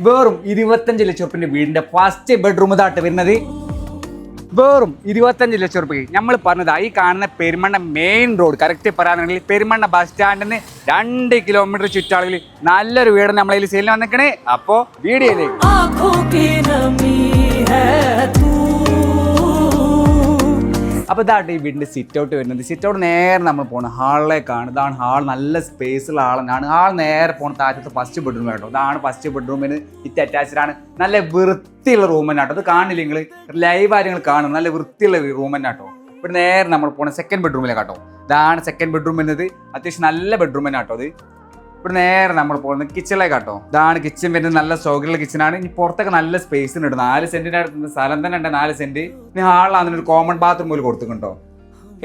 വെറും 25 ലക്ഷം റുപ്യന്റെ വീടിന്റെ first bedroom ഇതാട്ട് വരുന്നത്. വെറും 25 ലക്ഷം റുപ്യ. നമ്മൾ പറഞ്ഞതാ ഈ കാണുന്ന പെരുമണ്ണ മെയിൻ റോഡ് കറക്റ്റ് പറയാനാണെങ്കിൽ പെരുമണ്ണ ബസ് സ്റ്റാൻഡിന് 2 കിലോമീറ്റർ ചുറ്റളവിൽ നല്ലൊരു വീട് നമ്മളതിൽ സെയിലിന് വന്നിക്കണേ. അപ്പോ വീഡിയോയിലേക്ക് അപ്പോൾ ഇതായിട്ട് ഈ വീടിൻ്റെ സിറ്റ് ഔട്ട് വരുന്നത്. സിറ്റ് ഔട്ട് നേരെ നമ്മൾ പോകുന്നത് ഹാളിലേക്കാണ്. ഇതാണ് ഹാൾ, നല്ല സ്പേസുള്ള ഹാളാണ്. ഹാൾ നേരെ പോകുന്ന താഴത്തെ ഫസ്റ്റ് ബെഡ്റൂം കേട്ടോ. ഇതാണ് ഫസ്റ്റ് ബെഡ്റൂമിന് ഇറ്റ് അറ്റാച്ച്ഡ് ആണ്. നല്ല വൃത്തിയുള്ള റൂം തന്നെ കേട്ടോ. ഇത് കാണില്ല നിങ്ങൾ ലൈവായിട്ട് നിങ്ങൾ കാണും. നല്ല വൃത്തിയുള്ള റൂം തന്നെ കേട്ടോ. ഇവിടെ നേരെ നമ്മൾ പോകുന്നത് സെക്കൻഡ് ബെഡ്റൂമിലേക്ക് കേട്ടോ. ഇതാണ് സെക്കൻഡ് ബെഡ്റൂം വരുന്നത്. അത്യാവശ്യം നല്ല ബെഡ്റൂം തന്നെ കേട്ടോ. ഇത് ഇവിടെ നേരെ നമ്മൾ പോകുന്നത് കിച്ചണിലേക്ക് കേട്ടോ. ഇതാണ് കിച്ചൺ വരുന്നത്. നല്ല സൗകര്യമുള്ള കിച്ചണാണ്. ഇനി പുറത്തൊക്കെ നല്ല സ്പേസ് ഉണ്ട്. 4 സെന്റിന്റെ അടുത്ത് സ്ഥലം തന്നെ ഉണ്ട്. 4 സെന്റ്. ഇനി ഹാളിലാണ് ഒരു കോമൺ ബാത്റൂം പോലും കൊടുത്തിട്ടുണ്ടോ.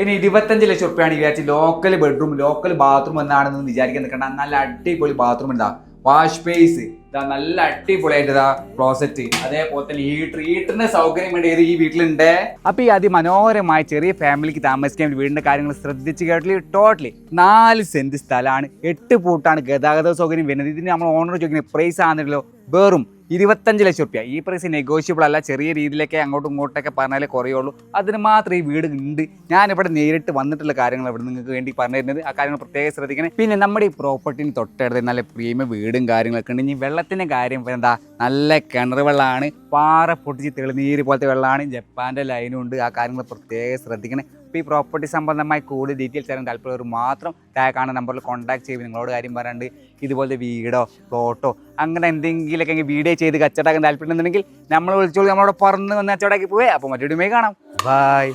ഇനി 25 ലക്ഷം റുപ്യാണ് വിചാരിച്ച് ലോക്കൽ ബെഡ്റൂം ലോക്കൽ ബാത്റൂം എന്നാണെന്ന് വിചാരിക്കാൻ നിൽക്കണ്ട. നല്ല അടിപൊളി ബാത്റൂം ഉണ്ടാ. വാഷ് സ്പേസ് ഇതാ, നല്ല അടിപൊളിയായിട്ട് ഇതാ. ക്ലോസറ്റ് അതേപോലെ തന്നെ ഹീറ്ററിന്റെ സൗകര്യം വേണ്ടി ഈ വീട്ടിലുണ്ട്. അപ്പൊ ഈ അതിമനോഹരമായ ചെറിയ ഫാമിലിക്ക് താമസിക്കാൻ വീടിന്റെ കാര്യങ്ങൾ ശ്രദ്ധിച്ച് കേട്ടില്ല. ടോട്ടലി 4 സെന്റ് സ്ഥലമാണ്. 8 ഫൂട്ടാണ് ഗതാഗത സൗകര്യം വരുന്നത്. ഇതിന് നമ്മൾ ഓണർ ചോദിക്കുന്ന പ്രൈസ് ആണെന്നല്ലോ വെറും 25 ലക്ഷം റുപ്യ. ഈ പ്രൈസ് നെഗോഷ്യബിൾ അല്ല. ചെറിയ രീതിയിലൊക്കെ അങ്ങോട്ടും ഇങ്ങോട്ടൊക്കെ പറഞ്ഞാലേ കുറയുള്ളൂ. അതിന് മാത്രം ഈ വീട് ഉണ്ട്. ഞാനിവിടെ നേരിട്ട് വന്നിട്ടുള്ള കാര്യങ്ങൾ ഇവിടെ നിങ്ങൾക്ക് വേണ്ടി പറഞ്ഞു തരുന്നത്. ആ കാര്യങ്ങൾ പ്രത്യേകം ശ്രദ്ധിക്കണേ. പിന്നെ നമ്മുടെ ഈ പ്രോപ്പർട്ടിന് തൊട്ടടുത്ത് നല്ല പ്രീമിയം വീടും കാര്യങ്ങളൊക്കെ ഉണ്ട്. ഇനി വെള്ളത്തിൻ്റെ കാര്യം എന്താ, നല്ല കിണർ വെള്ളമാണ്. പാറ പൊട്ടിച്ച് തെളിനീര് പോലത്തെ വെള്ളമാണ്. ജപ്പാൻ്റെ ലൈനും ഉണ്ട്. ആ കാര്യങ്ങൾ പ്രത്യേകം ശ്രദ്ധിക്കണേ. അപ്പോൾ ഈ പ്രോപ്പർട്ടി സംബന്ധമായി കൂടുതൽ ഡീറ്റെയിൽസ് തരാൻ താല്പര്യമുള്ളവർ മാത്രം താഴെ കാണുന്ന നമ്പറിൽ കോൺടാക്ട് ചെയ്ത് നിങ്ങളോട് കാര്യം പറയാണ്ട് ഇതുപോലത്തെ വീടോ പ്ലോട്ടോ അങ്ങനെ എന്തെങ്കിലുമൊക്കെ വീഡിയോ ചെയ്ത് കച്ചവടമാക്കാൻ താല്പര്യമുണ്ടെന്നുണ്ടെങ്കിൽ നമ്മൾ വിളിച്ചോളൂ. നമ്മളോട് പറന്ന് വന്ന് കച്ചവടമാക്കി പോവേ. അപ്പോൾ മറ്റൊരു കാണാം. ബൈ.